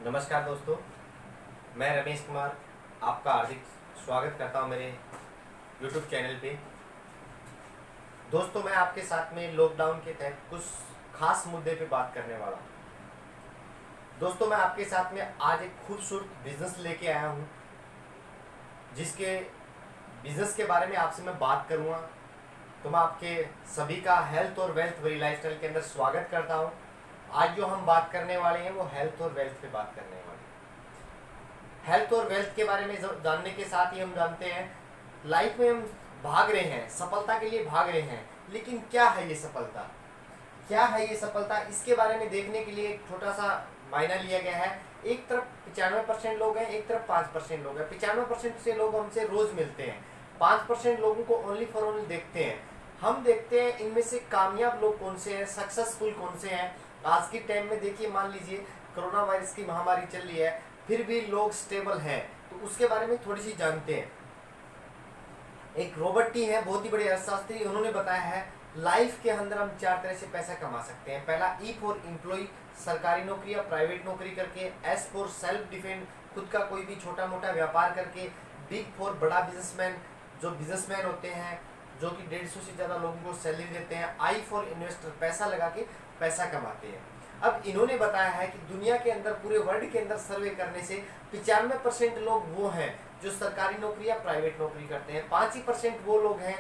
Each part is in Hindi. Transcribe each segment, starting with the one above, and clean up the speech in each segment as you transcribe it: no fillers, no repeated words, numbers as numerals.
नमस्कार दोस्तों, मैं रमेश कुमार आपका हार्दिक स्वागत करता हूं मेरे YouTube चैनल पे। दोस्तों, मैं आपके साथ में लॉकडाउन के तहत कुछ खास मुद्दे पे बात करने वाला हूं। दोस्तों, मैं आपके साथ में आज एक खूबसूरत बिजनेस लेके आया हूं, जिसके बिजनेस के बारे में आपसे मैं बात करूंगा। तो मैं आपके सभी का हेल्थ और वेल्थ वरी लाइफस्टाइल के अंदर स्वागत करता हूं। आज जो हम बात करने वाले हैं वो हेल्थ और वेल्थ पे बात करने वाले हैं। हेल्थ और वेल्थ के बारे में जानने के साथ ही हम जानते हैं, लाइफ में हम भाग रहे हैं, सफलता के लिए भाग रहे हैं, लेकिन क्या है ये सफलता, क्या है ये सफलता, इसके बारे में देखने के लिए एक छोटा सा मायना लिया गया है। एक तरफ 95% लोग हैं, एक तरफ 5% लोग हैं। 95% से लोग हमसे रोज मिलते हैं, 5% लोगों को ओनली फॉर ओनली देखते हैं। हम देखते हैं इनमें से कामयाब लोग कौन से हैं, सक्सेसफुल कौन से हैं। आज के टाइम में देखिए, मान लीजिए कोरोना वायरस की महामारी चल रही है, फिर भी लोग स्टेबल हैं, तो उसके बारे में थोड़ी सी जानते हैं। एक रॉबर्ट टी है, बहुत ही बड़े अर्थशास्त्री, उन्होंने बताया है लाइफ के अंदर हम 4 तरह से पैसा कमा सकते हैं। पहला, ई फॉर एम्प्लॉय, सरकारी नौकरी या प्राइवेट नौकरी करके। एस फॉर सेल्फ डिफेंड, खुद का कोई भी छोटा मोटा व्यापार करके। बिग फॉर, बड़ा बिजनेसमैन, जो बिजनेसमैन होते हैं जो कि 150 से ज़्यादा लोगों को सैलरी देते हैं। आई फॉर इन्वेस्टर, पैसा लगा के पैसा कमाते हैं। अब इन्होंने बताया है कि दुनिया के अंदर, पूरे वर्ल्ड के अंदर सर्वे करने से 95% लोग वो हैं जो सरकारी नौकरी या प्राइवेट नौकरी करते हैं। 5% वो लोग हैं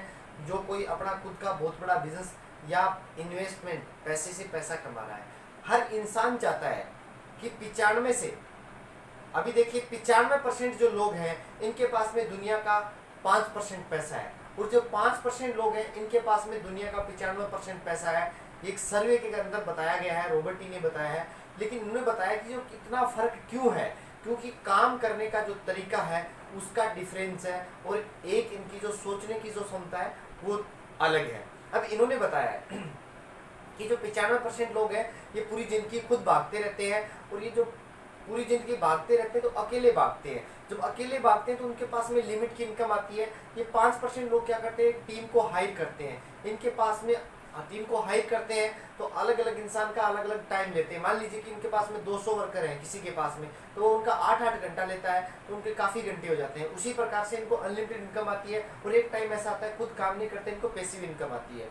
जो कोई अपना खुद का बहुत बड़ा बिजनेस या इन्वेस्टमेंट, पैसे से पैसा कमा रहा है। हर इंसान चाहता है कि 95 से, अभी देखिए 95% जो लोग हैं इनके पास में दुनिया का 5% पैसा है, और जो 5% लोग हैं इनके पास में दुनिया का 95% पैसा है। एक सर्वे के अंदर बताया गया है, रॉबर्ट टी ने बताया है। लेकिन उन्होंने बताया कि जो कितना फर्क क्यों है, क्योंकि काम करने का जो तरीका है उसका डिफरेंस है, और एक इनकी जो सोचने की जो क्षमता है वो अलग है। अब इन्होंने बताया है कि जो 95% लोग हैं ये पूरी जिंदगी खुद भागते रहते हैं, और ये जो पूरी जिंदगी भागते रहते हैं तो अकेले भागते हैं। जब अकेले भागते हैं तो उनके पास में लिमिट की इनकम आती है। ये 5% लोग क्या करते हैं, टीम को हायर करते हैं। इनके पास में टीम को हायर करते हैं तो अलग अलग इंसान का अलग अलग टाइम लेते हैं। मान लीजिए कि इनके पास में 200 वर्कर हैं किसी के पास में, तो वो उनका 8-8 घंटा लेता है, तो उनके काफ़ी घंटे हो जाते हैं। उसी प्रकार से इनको अनलिमिटेड इनकम आती है, और एक टाइम ऐसा आता है खुद काम नहीं करते, इनको पैसिव इनकम आती है।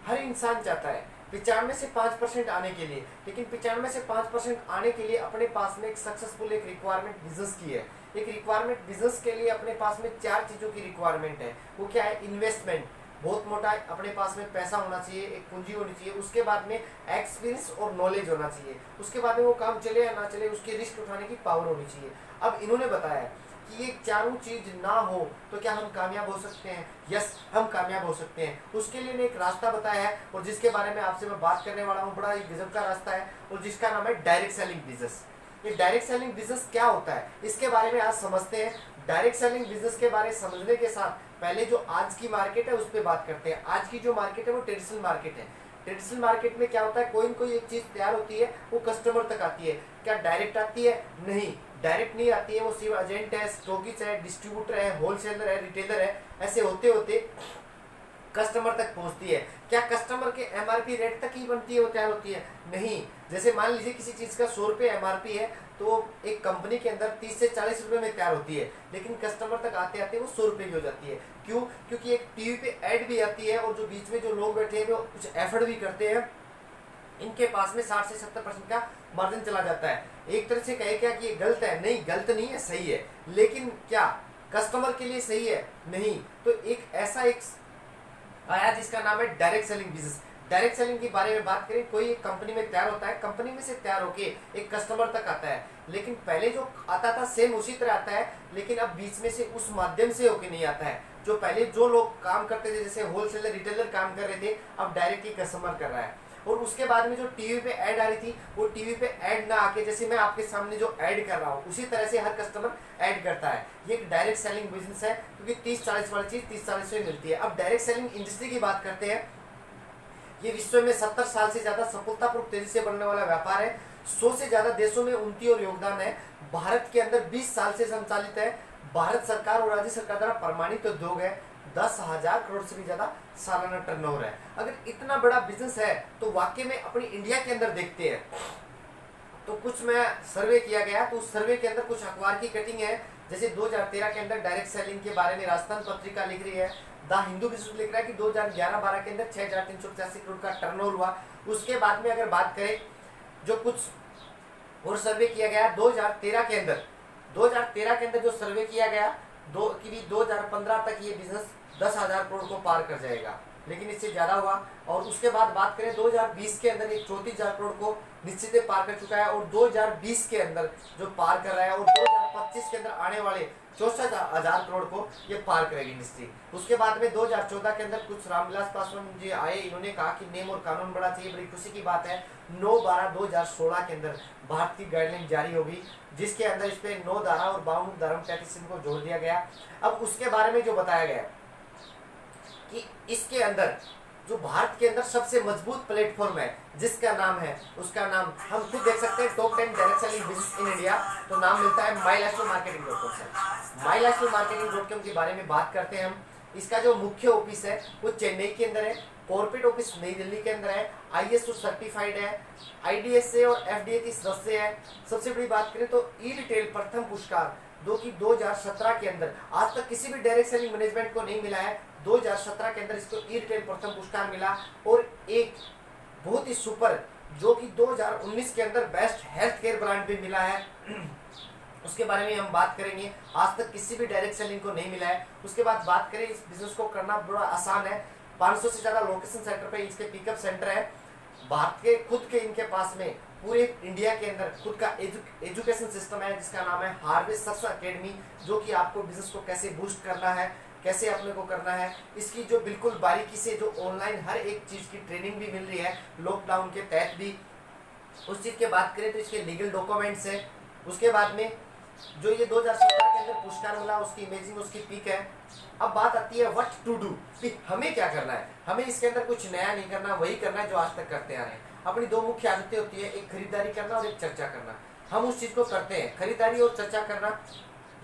हर इंसान चाहता है 95 से 5% आने के लिए, लेकिन 95 से 5% आने के लिए अपने पास में एक सक्सेसफुल एक रिक्वायरमेंट बिजनेस की है। एक रिक्वायरमेंट बिजनेस के लिए अपने पास में 4 चीज़ों की रिक्वायरमेंट है। वो क्या है? इन्वेस्टमेंट, बहुत मोटा अपने पास में पैसा होना चाहिए, एक पूंजी होनी चाहिए। उसके बाद में एक्सपीरियंस और नॉलेज होना चाहिए। उसके बाद में वो काम चले या ना चले उसके रिस्क उठाने की पावर होनी चाहिए। अब इन्होंने बताया कि ये चारों चीज ना हो तो क्या हम कामयाब हो सकते हैं? यस, हम कामयाब हो सकते हैं। उसके लिए एक रास्ता बताया है, और जिसके बारे में आपसे मैं बात करने वाला हूँ। बड़ा ही गजब का रास्ता है, और जिसका नाम है डायरेक्ट सेलिंग बिजनेस। ये डायरेक्ट सेलिंग बिजनेस क्या होता है, इसके बारे में आज समझते हैं। डायरेक्ट सेलिंग बिजनेस के बारे में समझने के साथ पहले जो आज की मार्केट है उस पर बात करते हैं। आज की जो मार्केट है वो ट्रेडिशनल मार्केट है। ट्रेडिशनल मार्केट में क्या होता है, कोई न कोई एक चीज तैयार होती है, वो कस्टमर तक आती है। क्या डायरेक्ट आती है? नहीं, डायरेक्ट नहीं आती है। वो सिर्फ एजेंट है, स्टॉकिस्ट है, डिस्ट्रीब्यूटर है, होलसेलर है, रिटेलर है, ऐसे होते होते कस्टमर तक पहुंचती है। क्या कस्टमर के एमआरपी रेट तक ही बनती है, वो तैयार होती है? नहीं। जैसे मान लीजिए किसी चीज का 100 रुपये एमआरपी है, तो एक कंपनी के अंदर 30 से 40 रुपए में तैयार होती है, लेकिन कस्टमर तक आते आते वो 100 रुपये की हो जाती है। क्यों? क्योंकि एक टीवी पे ऐड भी आती है, और जो बीच में जो लोग बैठे हैं वो कुछ एफर्ट भी करते हैं। इनके पास में 60 से 70% का मार्जिन चला जाता है। एक तरह से कहे क्या कि ये गलत है? नहीं, गलत नहीं है, सही है। लेकिन क्या कस्टमर के लिए सही है? नहीं। तो एक ऐसा एक आया जिसका नाम है direct selling business. Direct selling के बारे में बात करें, कोई एक कंपनी में तैयार होता है, कंपनी में से तैयार होके एक कस्टमर तक आता है। लेकिन पहले जो आता था सेम उसी तरह आता है, लेकिन अब बीच में से उस माध्यम से होके नहीं आता है। जो पहले जो लोग काम करते थे, जैसे होलसेलर रिटेलर काम कर रहे थे, अब डायरेक्ट ही कस्टमर कर रहा है। और उसके बाद में जो टीवी पे ऐड आ रही थी, वो टीवी पे ऐड ना आके, जैसे मैं आपके सामने जो ऐड कर रहा हूँ उसी तरह से हर कस्टमर ऐड करता है। ये एक डायरेक्ट सेलिंग बिजनेस है, क्योंकि 30-40 वाली चीज 30-40 में मिलती है। अब डायरेक्ट सेलिंग इंडस्ट्री की बात करते हैं। ये विश्व में 70 साल से ज्यादा सफलतापूर्वक तेजी से बढ़ने वाला व्यापार है। 100 से ज्यादा देशों में उन्नति और योगदान है। भारत के अंदर 20 साल से संचालित है। भारत सरकार और राज्य सरकार द्वारा प्रमाणित उद्योग है। 10,000 करोड़ से भी ज्यादा सालाना टर्नओवर है। अगर इतना बड़ा बिजनेस है तो वाकई में अपनी इंडिया के अंदर देखते हैं तो कुछ में सर्वे किया गया, तो उस सर्वे के अंदर कुछ अखबार की कटिंग है, जैसे 2013 के अंदर डायरेक्ट सेलिंग के बारे में राजस्थान पत्रिका लिख रही है, द हिंदू बिजनेस लिख रहा है कि 2011-12 के अंदर 6,385 करोड़ का टर्नओवर हुआ। उसके बाद में अगर बात करें जो कुछ और सर्वे किया गया 2013 के अंदर, 2013 के अंदर जो सर्वे किया गया 2015 तक ये बिजनेस 10,000 करोड़ को पार कर जाएगा, लेकिन इससे ज़्यादा हुआ। और उसके बाद बात करें 2020 के अंदर ये 34,000 करोड़ को निश्चित ही पार कर चुका है, और 2020 के अंदर जो पार कर रहा है, और 2025 के अंदर आने वाले 64,000 करोड़ को ये पार करेगी निश्चित। उसके बाद में 2014 के अंदर कुछ रामविलास पासवान जी आए, इन्होंने कहा कि नियम और कानून बढ़ा चाहिए। बड़ी खुशी की बात है 9/12/2016 के अंदर भारत की गाइडलाइन जारी होगी, जिसके अंदर इस पे 9 धारा और 52 धर्म पैटिशन को जोड़ दिया गया। अब उसके बारे में जो बताया गया कि इसके अंदर जो भारत के अंदर सबसे मजबूत प्लेटफॉर्म है, जिसका नाम है, उसका नाम हम खुद देख सकते हैं, top 10 direct selling business in India, तो नाम मिलता है mylastralmarketing.com से। mylastralmarketing.com के बारे में बात करते हैं हम। इसका जो मुख्य ऑफिस है वो चेन्नई के अंदर है, कॉर्पोरेट ऑफिस नई दिल्ली के अंदर है, ISO सर्टिफाइड है, IDSA और FDA की सदस्य है। सबसे बड़ी बात करें तो ई रिटेल प्रथम पुरस्कार 2017 के अंदर आज तक किसी भी डायरेक्ट सेलिंग मैनेजमेंट को नहीं मिला है, 2017 के अंदर इसको ई रिटेल प्रथम पुरस्कार मिला। और एक बहुत ही सुपर जो कि 2019 के अंदर बेस्ट हेल्थ केयर ब्रांड भी मिला है, उसके बारे में हम बात करेंगे। आज तक किसी भी डायरेक्ट सेलिंग को नहीं मिला है। उसके बाद बात करें इस बिजनेस को करना बड़ा आसान है, 500 से ज़्यादा लोकेशन सेंटर पे इसके पिकअप सेंटर है। भारत के खुद के इनके पास में पूरे इंडिया के अंदर खुद का एजुकेशन सिस्टम है, जिसका नाम है हार्वेस्ट सक्सेस अकेडमी, जो कि आपको बिजनेस को कैसे बूस्ट करना है, कैसे अपने को करना है, इसकी जो बिल्कुल बारीकी से जो ऑनलाइन हर एक चीज़ की ट्रेनिंग भी मिल रही है लॉकडाउन के तहत भी। उस चीज़ की बात करें तो इसके लीगल डॉक्यूमेंट्स है। उसके बाद में जो ये 2017 के अंदर पुरस्कार मिला, उसकी इमेजिंग, उसकी पिक है। अब बात आती है व्हाट टू डू, कि हमें क्या करना है। हमें इसके अंदर कुछ नया नहीं करना, वही करना है जो आज तक करते आ रहे हैं। अपनी दो मुख्य आदतें होती है, एक खरीदारी करना और एक चर्चा करना। हम उस चीज़ को करते हैं, खरीदारी और चर्चा करना,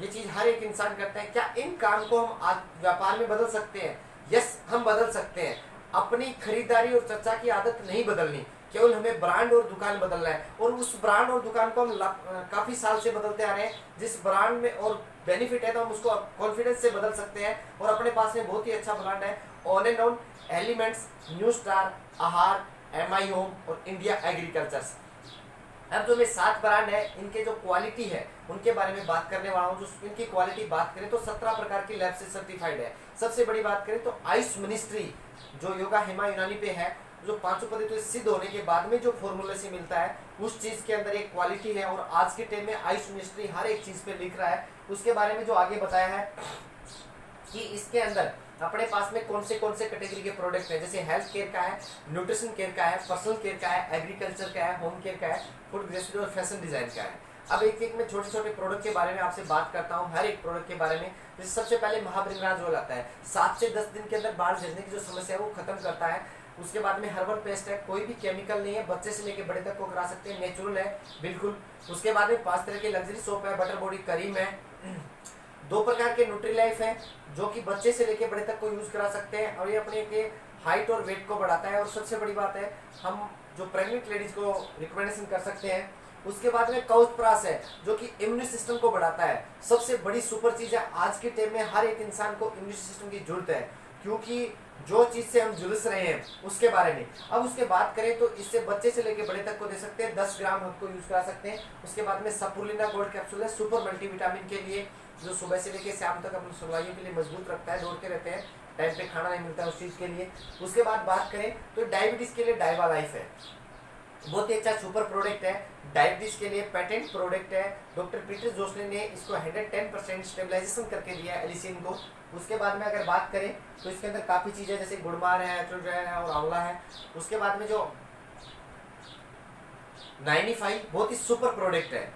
ये चीज़ हर एक इंसान करता है। क्या इन काम को हम आज व्यापार में बदल सकते हैं? यस, हम बदल सकते हैं। अपनी खरीदारी और चर्चा की आदत नहीं बदलनी, केवल हमें ब्रांड और दुकान बदलना है, और उस ब्रांड और दुकान को हम काफ़ी साल से बदलते आ रहे हैं। जिस ब्रांड में और बेनिफिट है तो हम उसको कॉन्फिडेंस से बदल सकते हैं, और अपने पास में बहुत ही अच्छा ब्रांड है, on and on, elements, new star, आहार, MI होम और इंडिया एग्रीकल्चर्स। अब जो मैं 7 ब्रांड है, इनके जो क्वालिटी है उनके बारे में बात करने वाला हूँ। जो इनकी क्वालिटी बात करें तो 17 प्रकार की लैब से सर्टिफाइड है। सबसे बड़ी बात करें तो आयुष मिनिस्ट्री जो योगा हेमा यूनानी पे है, जो 500 पद्धति सिद्ध होने के बाद में जो फॉर्मूले से मिलता है, उस चीज़ के अंदर एक क्वालिटी है। और आज के टाइम में आयुष मिनिस्ट्री हर एक चीज़ पे लिख रहा है। उसके बारे में जो आगे बताया है कि इसके अंदर अपने पास में कौन से कैटेगरी के प्रोडक्ट हैं, जैसे हेल्थ केयर का है, न्यूट्रिशन केयर का है, पर्सनल केयर का है, एग्रीकल्चर का है, होम केयर का है, फूड ग्रेसरी और फैशन डिजाइन का है। अब एक एक में छोटे छोटे प्रोडक्ट के बारे में आपसे बात करता हूँ, हर एक प्रोडक्ट के बारे में। जैसे सबसे पहले महाभृंगराज ऑयल आता है, 7 से 10 दिन के अंदर बाल झड़ने की जो समस्या है वो खत्म करता है। उसके बाद में हर्बल पेस्ट है, कोई भी केमिकल नहीं है, बच्चे से लेकर बड़े तक को करा सकते हैं, नेचुरल है बिल्कुल। उसके बाद में 5 तरह के लग्जरी सोप है, बटर बॉडी क्रीम है, 2 प्रकार के न्यूट्री लाइफ है जो कि बच्चे से लेकर बड़े तक को यूज करा सकते हैं, और ये अपने के हाइट और वेट को बढ़ाता है। और सबसे बड़ी बात है, हम जो प्रेग्नेंट लेडीज को रिकमेंडेशन कर सकते हैं। उसके बाद में काउचप्रास है जो कि इम्यून सिस्टम को बढ़ाता है। सबसे बड़ी सुपर चीज है, आज के टाइम में हर एक इंसान को इम्यून सिस्टम की जरूरत है, क्योंकि जो चीज़ से हम जुलस रहे हैं उसके बारे में। अब उसके बात करें तो इससे बच्चे से लेकर बड़े तक को दे सकते हैं, 10 ग्राम हमको यूज करा सकते हैं। उसके बाद में सपुलिना गोल्ड कैप्सूल है, सुपर मल्टीविटामिन के लिए, जो सुबह से लेकर शाम तक अपनी सुनवाइयों के लिए मजबूत रखता है। दौड़ते रहते हैं, टाइम पे खाना नहीं मिलता है उस चीज़ के लिए। उसके बाद बात करें तो डायबिटीज़ के लिए डाइवा लाइफ है, बहुत ही अच्छा सुपर प्रोडक्ट है। डायबिटीज के लिए पेटेंट प्रोडक्ट है। डॉक्टर पीटर जोशी ने इसको 110% स्टेबलाइजेशन करके दिया है एलिसिन को। उसके बाद में अगर बात करें तो इसके अंदर काफ़ी चीज़ें जैसे गुड़मार है, एट्रोड्राइन है और आंवला है। उसके बाद में जो 95 बहुत ही सुपर प्रोडक्ट है,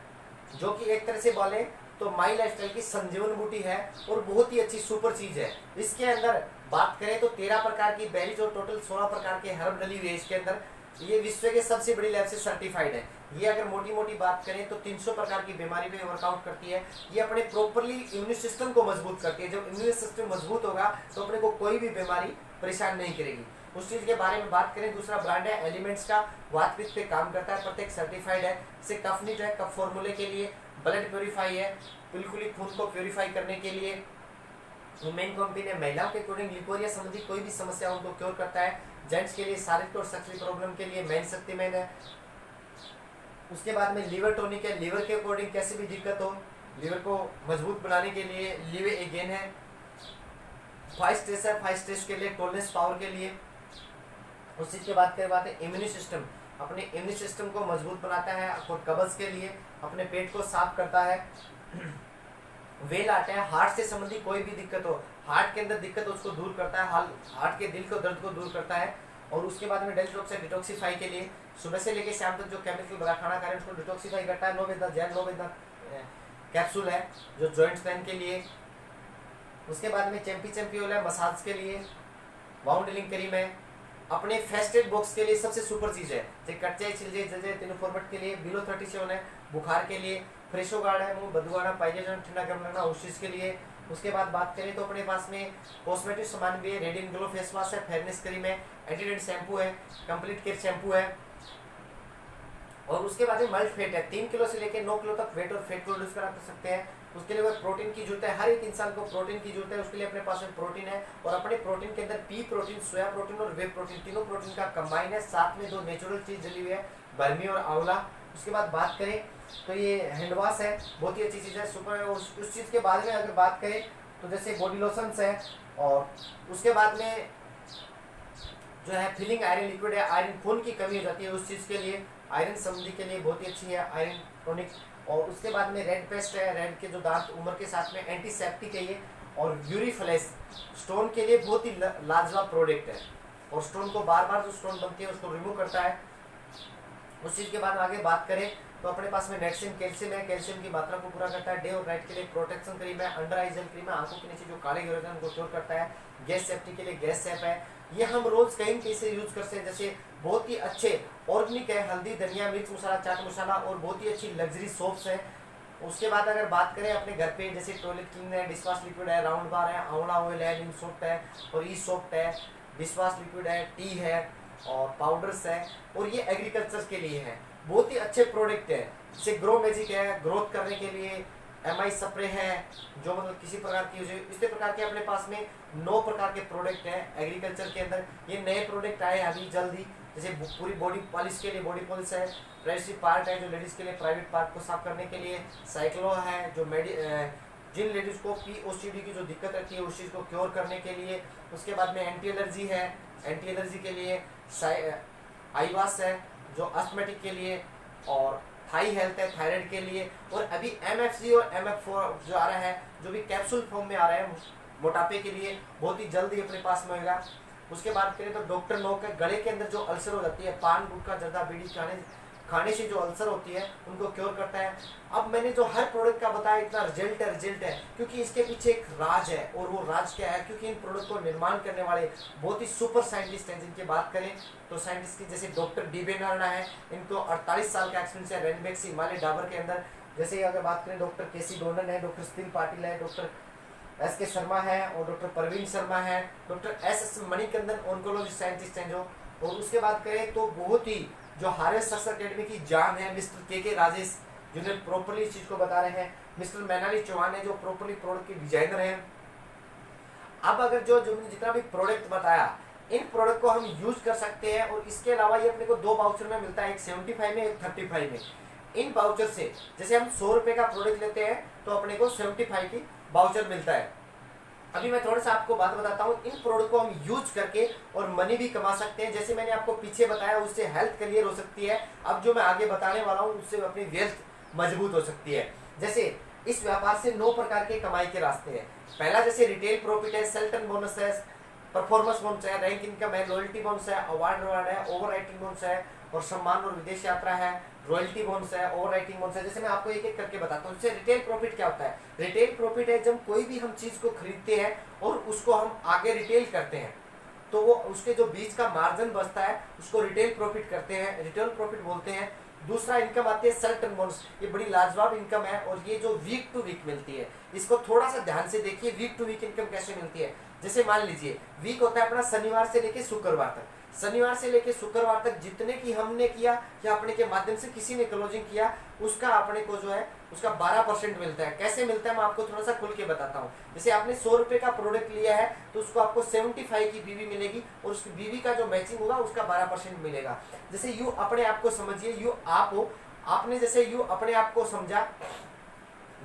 जो कि एक तरह से बोले तो माई लाइफस्टाइल की संजीवन बूटी है और बहुत ही अच्छी सुपर चीज़ है। इसके अंदर बात करें तो 13 प्रकार की बेरीज और टोटल 16 प्रकार के हर्ब डली हुई है इसके अंदर। ये विश्व के सबसे बड़ी लैब से सर्टिफाइड है। ये अगर मोटी मोटी बात करें तो 300 प्रकार की बीमारी पे वर्कआउट करती है। ये अपने प्रॉपरली इम्यून सिस्टम को मजबूत करती है। जब इम्यून सिस्टम मजबूत होगा तो अपने को कोई भी बीमारी परेशान नहीं करेगी। उस चीज़ के बारे में बात करें। दूसरा ब्रांड है एलिमेंट्स का, वातपित्त पे काम करता है, प्रत्येक सर्टिफाइड है। जैसे कफनीट है, कफ फॉर्मूले के लिए, ब्लड प्योरीफाई है, बिल्कुल ही खून को प्योरीफाई करने के लिए। वुमेन कंपनी है, महिलाओं के अकॉर्डिंग लिकोरिया संबंधी कोई भी समस्या उनको क्योर करता है। जेंट्स के लिए शारीरिक और सेक्सुअल प्रॉब्लम के लिए मेन शक्तिमेन है। उसके बाद में लीवर टॉनिक है, लीवर के अकॉर्डिंग कैसी भी दिक्कत हो, लीवर को मजबूत बनाने के लिए लीवे एगेन है। फाइव स्ट्रेस है, फाइव स्ट्रेस के लिए, टॉलरेंस पावर के लिए। उस चीज़ की बात है इम्यून सिस्टम, अपने इम्यून सिस्टम को मजबूत बनाता है, और कब्ज के लिए अपने पेट को साफ करता है। वेल आर्ट है, हार्ट से संबंधी कोई भी दिक्कत हो, हार्ट के अंदर दिक्कत हो उसको दूर करता है, हार्ट के दिल को दर्द को दूर करता है। और उसके बाद में डेल्ट्रॉक्स है, डिटॉक्सीफाई के लिए, सुबह से लेकर शाम तक जो केमिकल बड़ा खाना खा रहे हैं उसको डिटॉक्सीफाई करता है। नोवेदा जैन नोवेदा कैप्सूल है जो जॉइंट्स पेन के लिए। उसके बाद में चैंपियन है मसाज के लिए। वाउंड हीलिंग क्रीम है, अपने फेस्टेड बॉक्स के लिए सबसे सुपर चीज़ है। जैसे कच्चे छिलजे जजे तीनों फॉर्मेट के लिए। बिलो 37 है बुखार के लिए। फ्रेशो गार्ड है, मुंह बदबूआना पाइजेशन ठंडा गर्म लगना उस चीज़ के लिए। उसके बाद बात करें तो अपने पास में कॉस्मेटिक सामान भी है। रेडियंट ग्लो फेस वॉश है, फेयरनेस क्रीम है, एंटीडेंट शैम्पू है, कंप्लीट केयर शैम्पू है। और उसके बाद में मल्ट फेट है, 3 किलो से लेकर 9 किलो तक वेट और फेट को रिड्यूस करा सकते हैं। उसके लिए प्रोटीन की जरूरत है, हर एक इंसान को प्रोटीन की जरूरत है। उसके लिए अपने पास में प्रोटीन है, और अपने प्रोटीन के अंदर पी प्रोटीन, सोया प्रोटीन और वे प्रोटीन, तीनों प्रोटीन का कंबाइन है। साथ में 2 नेचुरल चीज डली हुई है, बर्मी और आंवला। उसके बाद बात करें तो ये हैंड वॉश है, बहुत ही अच्छी चीज़ है, सुपर। उस चीज़ के बाद में अगर बात करें तो जैसे बॉडी लोशंस है। और उसके बाद में जो है फिलिंग आयरन लिक्विड है, आयरन खून की कमी हो जाती है उस चीज़ के लिए, आयरन संबंधी के लिए बहुत ही अच्छी है आयरन टॉनिक। और उसके बाद में रेड पेस्ट है, रेड के जो दांत उम्र के साथ में एंटीसेप्टिक है ये। और यूरीफ्लेक्स स्टोन के लिए बहुत ही लाजवाब प्रोडक्ट है, और स्टोन को बार बार जो स्टोन बनती है उसको रिमूव करता है। उस चीज़ के बाद आगे बात करें तो अपने पास में नेक्सिन कैल्शियम है, कैल्शियम की मात्रा को पूरा करता है। डे और नाइट के लिए प्रोटेक्शन क्रीम है। अंडर आई जेल क्रीम है, आंखों के नीचे जो काले गिरे हैं उनको क्योर करता है। गैस सेफ्टी के लिए गैस सेफ है, ये हम रोज कहीं कैसे यूज करते हैं। जैसे बहुत ही अच्छे ऑर्गेनिक है, हल्दी धनिया मिर्च मसाला चाट मसाला, और बहुत ही अच्छी लग्जरी सोप्स है। उसके बाद अगर बात करें अपने घर पे जैसे टॉयलेट क्लीनर है, डिशवॉश लिक्विड है, राउंड बार है, आंवला ऑयल है, निम सोप है और ई सोप है, डिशवॉश लिक्विड है, टी है और पाउडर्स है। और ये एग्रीकल्चर के लिए है, बहुत ही अच्छे प्रोडक्ट है। जैसे ग्रो मैजिक है, ग्रोथ करने के लिए, MI स्प्रे है जो मतलब किसी प्रकार की इसी प्रकार के अपने पास में 9 प्रकार के प्रोडक्ट हैं एग्रीकल्चर के अंदर। ये नए प्रोडक्ट आए अभी जल्दी, जैसे पूरी बॉडी पॉलिश के लिए बॉडी पॉलिश है, प्राइवेसी पार्ट है जो लेडीज़ के लिए प्राइवेट पार्ट को साफ करने के लिए, साइक्लो है जो जिन लेडीज़ को POCD की जो दिक्कत रहती है उस चीज़ को क्योर करने के लिए। उसके बाद में एंटी एलर्जी है, एंटी एलर्जी के लिए आईवास है जो अस्थमेटिक के लिए, और थाई हेल्थ है थायराइड के लिए। और अभी MFC और MF4 जो आ रहा है, जो भी कैप्सूल फॉर्म में आ रहा है मोटापे के लिए, बहुत ही जल्दी अपने पास में होगा। उसके बाद करें तो डॉक्टर नो के गले के अंदर जो अल्सर हो जाती है, पान गुटखा जर्दा बीड़ी खाने से जो अल्सर होती है उनको क्योर करता है। अब मैंने जो हर प्रोडक्ट का बताया इतना रिजल्ट है क्योंकि इसके पीछे एक राज है, और वो राज क्या है, क्योंकि इन प्रोडक्ट को निर्माण करने वाले बहुत ही सुपर साइंटिस्ट हैं। जिनकी बात करें तो साइंटिस्ट की जैसे डॉक्टर DB नारायण है, इनको 48 साल का एक्सपीरियंस है रेनबैक्स हिमालय डाबर के अंदर। जैसे अगर बात करें डॉक्टर KC डोनन है, डॉक्टर स्टील पाटिल है, डॉक्टर SK शर्मा है, और डॉक्टर परवीन शर्मा है, doctor SS Manikandan oncology scientist हैं जो। और उसके बाद करें तो बहुत ही जो हारेस सक्सेस अकेडमी की जान है मिस्टर KK राजेश, जिन्हें प्रॉपरली इस चीज को बता रहे हैं। मिस्टर मैनाली चौहान है जो प्रॉपरली प्रोडक्ट के डिजाइनर हैं। अब अगर जो जितना भी प्रोडक्ट बताया, इन प्रोडक्ट को हम यूज कर सकते हैं। और इसके अलावा ये अपने को 2 वाउचर में मिलता है, एक 75 में एक 35 में। इन वाउचर से जैसे हम 100 रुपए का प्रोडक्ट लेते हैं तो अपने को 75 की वाउचर मिलता है। अभी मैं थोड़ा सा आपको बात बताता हूँ, इन प्रोडक्ट को हम यूज करके और मनी भी कमा सकते हैं। जैसे मैंने आपको पीछे बताया उससे हेल्थ क्लियर हो सकती है, अब जो मैं आगे बताने वाला हूँ उससे अपनी वेल्थ मजबूत हो सकती है। जैसे इस व्यापार से 9 प्रकार के कमाई के रास्ते हैं। पहला जैसे रिटेल प्रॉफिट है, सेल्टन बोनस है, परफॉर्मेंस बोनस है, रैंक इनकम है, लॉयल्टी बोनस है, अवार्ड है, ओवर राइटिंग बोनस है, और सम्मान और विदेश यात्रा है, रॉयल्टी बोनस है, ओवर राइटिंग बोनस है। जैसे मैं आपको एक एक करके बताता हूँ। जैसे रिटेल प्रॉफिट क्या होता है, रिटेल प्रॉफिट है जब कोई भी हम चीज़ को खरीदते हैं और उसको हम आगे रिटेल करते हैं तो वो उसके जो बीच का मार्जिन बचता है उसको रिटेल प्रॉफिट करते हैं, रिटेल प्रॉफिट बोलते हैं। दूसरा इनकम आती है सर्टन बोनस, ये बड़ी लाजवाब इनकम है और ये जो वीक टू वीक मिलती है। इसको थोड़ा सा ध्यान से देखिए, वीक टू वीक इनकम कैसे मिलती है। जैसे मान लीजिए वीक होता है अपना शनिवार से लेके शुक्रवार तक, शनिवार से लेके शुक्रवार तक जितने की हमने किया या अपने के माध्यम से किसी ने क्लोजिंग किया, उसका अपने को जो है उसका 12% मिलता है। कैसे मिलता है मैं आपको थोड़ा सा खुल के बताता हूँ। जैसे आपने 100 रुपए का प्रोडक्ट लिया है तो उसको आपको 75 की बीवी मिलेगी और उस बीवी का जो मैचिंग होगा उसका 12% मिलेगा। जैसे यू अपने आप को समझिए, यू आप हो, आपने जैसे यू अपने आप को समझा,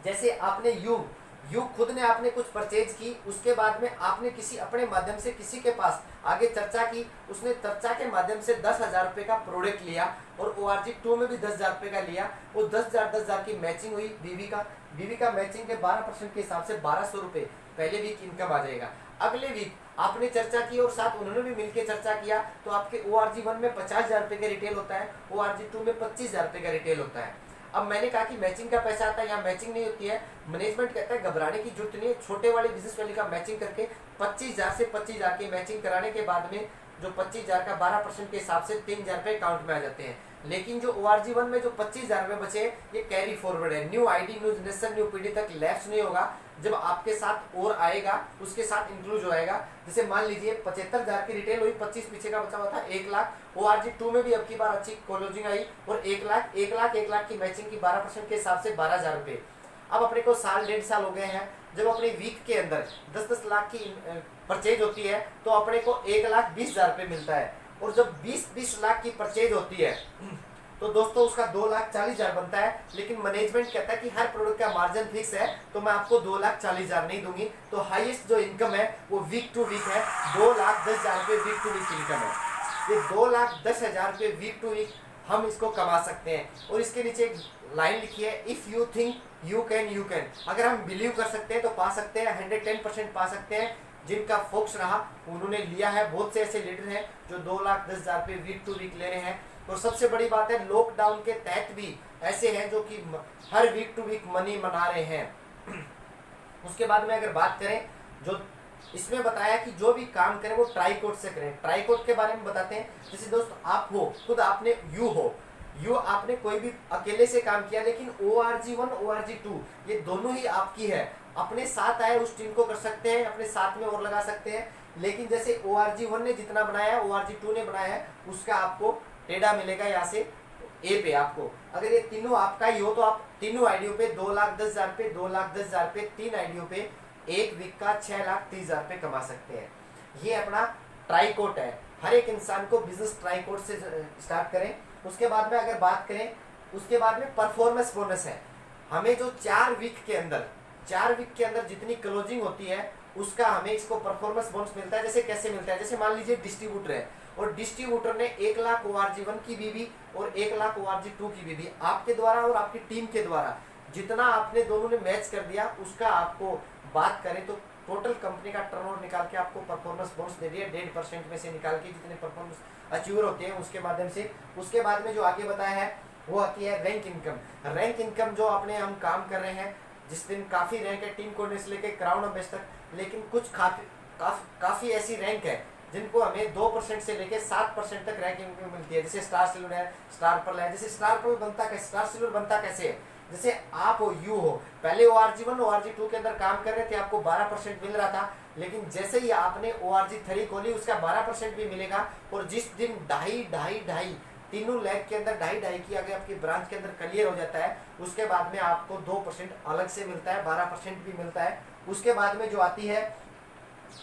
जैसे आपने यू खुद ने आपने कुछ परचेज की, उसके बाद में आपने किसी अपने माध्यम से किसी के पास आगे चर्चा की, उसने चर्चा के माध्यम से 10,000 रुपये का प्रोडक्ट लिया और ORG2 में भी 10,000 रुपये का लिया, वो 10,000 की मैचिंग हुई बीवी का मैचिंग के 12% के हिसाब से 1,200 रुपये पहले वीक इनकम आ जाएगा। अगले वीक आपने चर्चा की और साथ उन्होंने भी मिलकर चर्चा किया तो आपके ORG1 में 50,000 रुपये का रिटेल होता है, ORG2 में 25,000 रुपये का रिटेल होता है। अब मैंने कहा कि मैचिंग का पैसा आता है, यहाँ मैचिंग नहीं होती है। मैनेजमेंट कहता है घबराने की जरूरत नहीं है, छोटे वाले बिजनेस वाले का मैचिंग करके 25,000 से 25,000 की मैचिंग कराने के बाद में जो 25,000 का 12% के हिसाब से 3,000 रुपये अकाउंट में आ जाते हैं। लेकिन जो ORG1 में जो 25,000 रुपये बचे ये कैरी फॉरवर्ड है, new ID new generation new पीढ़ी तक लैप्स नहीं होगा। जब आपके साथ और आएगा उसके साथ इंक्लूड हो जाएगा। जैसे मान लीजिए 75,000 की रिटेल हुई, 25 पीछे का बचा हुआ था 1 लाख, ORG2 में भी अब की बार अच्छी क्लोजिंग आई और 1 लाख की मैचिंग की 12% के हिसाब से 12,000 रुपये। अब अपने को साल 1.5 साल हो गए हैं, जब अपने वीक के अंदर 10-10 लाख की परचेज होती है तो अपने को 1,20,000 रुपये मिलता है। और जब 20-20 लाख की परचेज होती है तो दोस्तों उसका 2,40,000 बनता है। लेकिन मैनेजमेंट कहता है कि हर प्रोडक्ट का मार्जिन फिक्स है तो मैं आपको 2,40,000 नहीं दूंगी। तो हाईएस्ट जो इनकम है वो वीक टू वीक है, 2,10,000 रुपये वीक टू वीक इनकम है। ये 2,10,000 रुपये वीक टू वीक हम इसको कमा सकते हैं। और इसके नीचे एक लाइन लिखी है, if you think you can. अगर हम बिलीव कर सकते हैं तो पा सकते हैं, 110% पा सकते हैं। जिनका फोकस रहा उन्होंने लिया है। बहुत से ऐसे लीडर हैं जो 2,10,000 रुपये वीक टू वीक ले रहे हैं। और सबसे बड़ी बात है लॉकडाउन के तहत भी ऐसे हैं जो कि हर वीक टू वीक मनी बना रहे हैं। उसके बाद में अगर बात करें, जो इसमें बताया कि जो भी काम करें वो ट्राईकोड से करें। ट्राईकोड के बारे में बताते हैं। जैसे दोस्त आप हो, खुद आपने यू आपने कोई भी अकेले से काम किया, लेकिन ORG1 ORG2 ये दोनों ही आपकी है। अपने साथ आए उस टीम को कर सकते हैं, अपने साथ में और लगा सकते हैं। लेकिन जैसे ORG1 ने जितना बनाया ORG2 ने बनाया है उसका आपको टेढ़ा मिलेगा यहाँ से ए पे। आपको अगर ये तीनों आपका ही हो तो आप तीनों आईडियो पे 2,10,000 रुपये 2,10,000 रुपये 3 आईडियो पे एक वीक का 6,30,000 रुपये कमा सकते हैं। ये अपना ट्राईकोड है। हर एक इंसान को बिजनेस ट्राईकोड से स्टार्ट करें। उसके बाद में अगर बात करें, उसके बाद में परफॉर्मेंस बोनस है। हमें जो 4 वीक के अंदर जितनी क्लोजिंग होती है उसका हमें इसको परफॉर्मेंस बोनस मिलता है। जैसे कैसे मिलता है, जैसे मान लीजिए डिस्ट्रीब्यूटर है और डिस्ट्रीब्यूटर ने 1 लाख ORG1 की बीवी और 1 लाख ORG2 की बीवी आपके द्वारा और आपकी टीम के द्वारा जितना आपने दोनों ने मैच कर दिया उसका आपको बात करें तो टोटल कंपनी का टर्नओवर निकाल के आपको परफॉर्मेंस बोनस दे दिया 1.5% में से निकाल के जितने परफॉर्मेंस अचीवर होते हैं उसके माध्यम से। उसके बाद में जो आगे बताया है वो आती है रैंक इनकम। रैंक इनकम जो अपने हम काम कर रहे हैं, जिस दिन काफ़ी रैंक है टीम कोऑर्डिनेटर से लेकर क्राउन ऑफ बेस्ट तक, लेकिन कुछ काफ़ी ऐसी रैंक है जिनको हमें 2% से लेकर 7% तक रैंक इनकम मिलती है। जैसे स्टार सिल्वर है, स्टार पर्ल है। जैसे स्टार पर्ल बनता कैसे, स्टार सिल्वर बनता कैसे है, जैसे आप हो यू हो, पहले ORG1 ORG2 के अंदर काम कर रहे थे, आपको 12% मिल रहा था। लेकिन जैसे ही आपने ORG3 खोली उसका 12% भी मिलेगा। और जिस दिन ढाई तीनों लैब के अंदर ढाई की अगर आपकी ब्रांच के अंदर क्लियर हो जाता है उसके बाद में आपको 2% अलग से मिलता है, 12% भी मिलता है। उसके बाद में जो आती है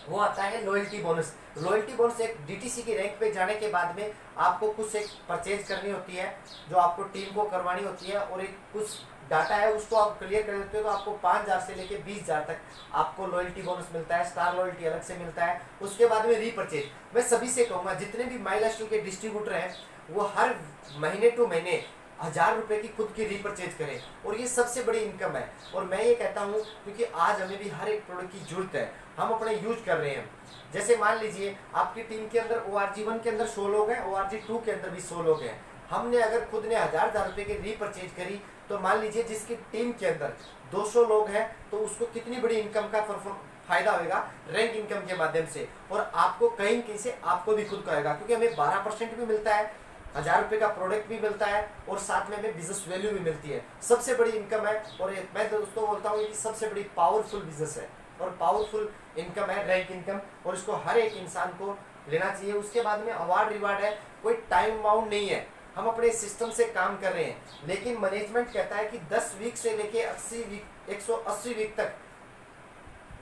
वो आता है लॉयल्टी बोनस। लॉयल्टी बोनस एक DTC की रैंक पे जाने के बाद में आपको कुछ एक परचेज करनी होती है जो आपको टीम को करवानी होती है और एक कुछ डाटा है उसको आप क्लियर कर देते हो तो आपको 5,000 से लेके 20,000 तक आपको लॉयल्टी बोनस मिलता है। स्टार लॉयल्टी अलग से मिलता है। उसके बाद में रीपरचेज। मैं सभी से कहूँगा जितने भी माइलस्टोन के डिस्ट्रीब्यूटर हैं वो हर महीने टू महीने 1,000 रुपये की खुद की रीपरचेज करें और ये सबसे बड़ी इनकम है। और मैं ये कहता हूँ क्योंकि आज हमें भी हर एक प्रोडक्ट की जरूरत है, हम अपने यूज कर रहे हैं। जैसे मान लीजिए आपकी टीम के अंदर ORG1 के अंदर 100 लोग हैं, ORG2 के अंदर भी 100 लोग हैं। हमने अगर खुद ने 1,000 रुपये की रीपरचेज करी तो मान लीजिए जिसकी टीम के अंदर 200 लोग हैं तो उसको कितनी बड़ी इनकम का फायदा होगा रैंक इनकम के माध्यम से। और आपको कहीं से आपको भी खुद का आएगा क्योंकि हमें 12% भी मिलता है, 1,000 रुपये का प्रोडक्ट भी मिलता है और साथ में हमें बिजनेस वैल्यू भी मिलती है। सबसे बड़ी इनकम है और मैं दोस्तों बोलता हूँ ये सबसे बड़ी पावरफुल बिजनेस है। और पावरफुल इनकम है, रैंक इनकम, और इसको हर एक इंसान को लेना चाहिए। उसके बाद में अवार्ड रिवार्ड है, कोई टाइम बाउंड नहीं है, हम अपने सिस्टम से काम कर रहे हैं। लेकिन मैनेजमेंट कहता है कि 10 वीक से लेके 80 वीक 180 वीक तक,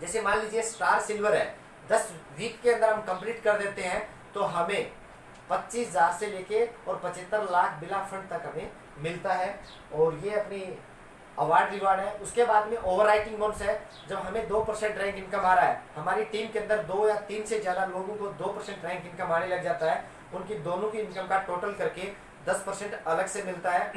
जैसे मान लीजिए स्टार सिल्वर है, 10 वीक के अंदर हम कंप्लीट कर देते हैं तो हमें 25,000 से लेके और 75 लाख बिला फंड तक हमें मिलता है, और ये अपनी अवार्ड रिवार्ड है। उसके बाद में ओवर राइटिंग बोनस है, जब हमें 2% रैंक इनकम आ रहा है, हमारी टीम के अंदर 2 या 3 से ज़्यादा लोगों को 2% रैंक इनकम आने लग जाता है, उनकी दोनों की इनकम का टोटल करके 10% अलग से मिलता है।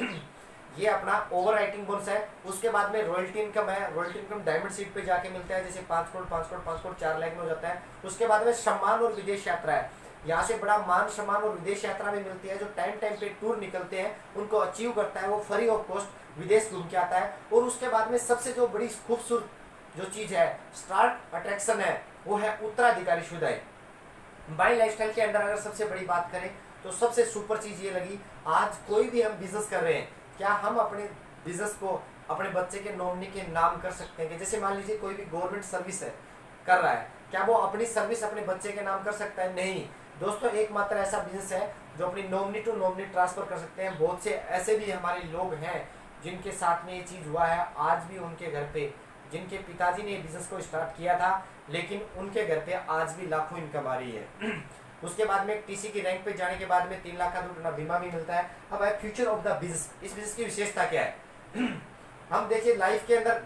ये अपना ओवर राइटिंग बोनस है। उसके बाद में रॉयल्टी इनकम है, रॉयल्टी इनकम डायमंड सीट पे जाके मिलता है, जैसे 5 करोड़ 5 करोड़ 5 करोड़ 4 लाख में हो जाता है। उसके बाद में सम्मान और विदेश यात्रा है, यहाँ से बड़ा मान सम्मान और विदेश यात्रा भी मिलती है। जो टाइम टाइम पे टूर निकलते हैं उनको अचीव करता है, वो फ्री ऑफ कॉस्ट विदेश घूम के आता है। और उसके बाद में सबसे जो बड़ी खूबसूरत जो चीज़ है, स्टार्ट अट्रैक्शन है, वो है उत्तराधिकारी सुविधाएं। माई लाइफस्टाइल के अंदर अगर सबसे बड़ी बात करें तो सबसे सुपर चीज़ ये लगी, आज कोई भी हम बिजनेस कर रहे हैं, क्या हम अपने बिजनेस को अपने बच्चे के नॉमिनी के नाम कर सकते हैं? कि जैसे मान लीजिए कोई भी गवर्नमेंट सर्विस है कर रहा है, क्या वो अपनी सर्विस अपने बच्चे के नाम कर सकता है? नहीं दोस्तों, एकमात्र ऐसा बिजनेस है जो अपनी नॉमिनी टू नॉमिनी ट्रांसफर कर सकते हैं। बहुत से ऐसे भी हमारे लोग हैं जिनके साथ में ये चीज़ हुआ है, आज भी उनके घर पे, जिनके पिताजी ने बिजनेस को स्टार्ट किया था, लेकिन उनके घर पे आज भी लाखों इनकम आ रही है। उसके बाद में टीसी की रैंक पे जाने के बाद में 3 लाख का दुगना बीमा भी मिलता है। अब है फ्यूचर ऑफ द बिजनेस। इस बिजनेस की विशेषता क्या है? हम देखिए लाइफ के अंदर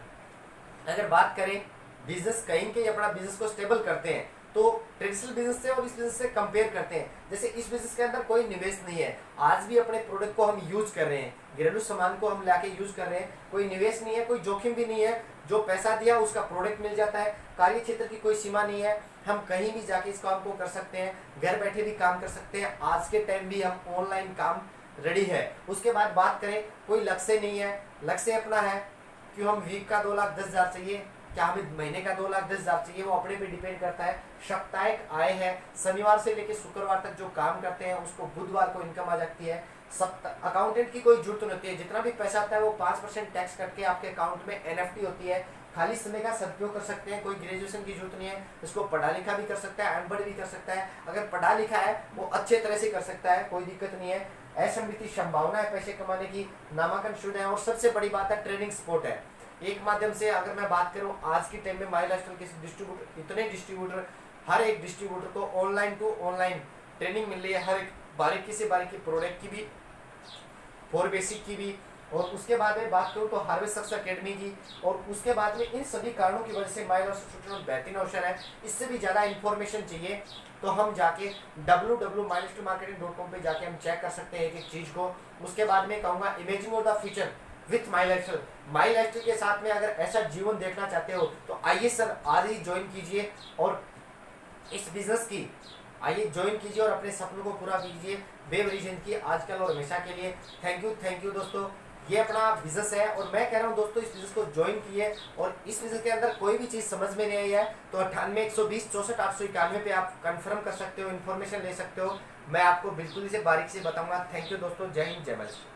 अगर बात करें, बिजनेस कहीं के अपना बिजनेस को स्टेबल करते हैं तो ट्रेडिशनल बिजनेस से और इस बिजनेस से कंपेयर करते हैं। जैसे इस बिजनेस के अंदर कोई निवेश नहीं है, आज भी अपने प्रोडक्ट को हम यूज कर रहे हैं, घरेलू सामान को हम लाके यूज कर रहे हैं, कोई निवेश नहीं है, कोई जोखिम भी नहीं है, जो पैसा दिया उसका प्रोडक्ट मिल जाता है, कार्य क्षेत्र की कोई सीमा नहीं है, हम कहीं भी जाके इस काम को कर सकते हैं, घर बैठे भी काम कर सकते हैं। आज के टाइम भी हम ऑनलाइन काम रेडी है। उसके बाद बात करें, कोई लक्ष्य नहीं है, लक्ष्य अपना है कि हम वीक का 2,10,000 चाहिए, क्या हमें महीने का 2,10,000 चाहिए, वो अपने पे डिपेंड करता है। साप्ताहिक आय है, शनिवार से लेकर शुक्रवार तक जो काम करते हैं उसको बुधवार को इनकम आ जाती है। अकाउंटेंट की कोई जरूरत नहीं होती है, जितना भी पैसा आता है वो 5% टैक्स कट के आपके अकाउंट में एनएफटी होती है। खाली समय का सदुपयोग कर सकते हैं, कोई ग्रेजुएशन की जरूरत नहीं है, इसको पढ़ा लिखा भी कर सकता है, अनपढ़ भी कर सकता है। अगर पढ़ा लिखा है वो अच्छे तरह से कर सकता है, कोई दिक्कत नहीं है। असमृति संभावना है पैसे कमाने की, नामांकन सुविधा है, और सबसे बड़ी बात है ट्रेनिंग सपोर्ट है। एक माध्यम से अगर मैं बात करूं, आज की टाइम में माई लाइफस्टाइल के डिस्ट्रीब्यूटर, इतने डिस्ट्रीब्यूटर, हर एक डिस्ट्रीब्यूटर को ऑनलाइन टू ऑनलाइन ट्रेनिंग मिल रही है, हर एक बारीकी से बारीकी प्रोडक्ट की भी, फॉर बेसिक की भी। और उसके बाद में बात करूं तो हार्वेस्ट सक्सेस अकेडमी की, और उसके बाद में इन सभी कारणों की वजह से माई लाइफस्टाइल बेहतरीन ऑप्शन है। इससे भी ज़्यादा इन्फॉर्मेशन चाहिए तो हम जाके www.mylistomarketing.com पे जाके हम चेक कर सकते हैं एक एक चीज़ को। उसके बाद में कहूँगा, imaging the future with my lifestyle. My lifestyle के साथ में अगर ऐसा जीवन देखना चाहते हो तो आइए सर, आज ही ज्वाइन कीजिए और इस बिजनेस की आइए ज्वाइन कीजिए और अपने सपनों को पूरा कीजिए बेवरी जिंदगी, आजकल और हमेशा के लिए। थैंक यू दोस्तों। ये अपना बिजनेस है और मैं कह रहा हूँ दोस्तों, इस बिजनेस को ज्वाइन कीजिए। और इस बिजनेस के अंदर कोई भी चीज़ समझ में नहीं आई है तो 98 120 64 891 पे आप कंफर्म कर सकते हो, इन्फॉर्मेशन ले सकते हो। मैं आपको बिल्कुल इसे बारीक से बताऊंगा। थैंक यू दोस्तों, जय हिंद, जय महाराष्ट्र।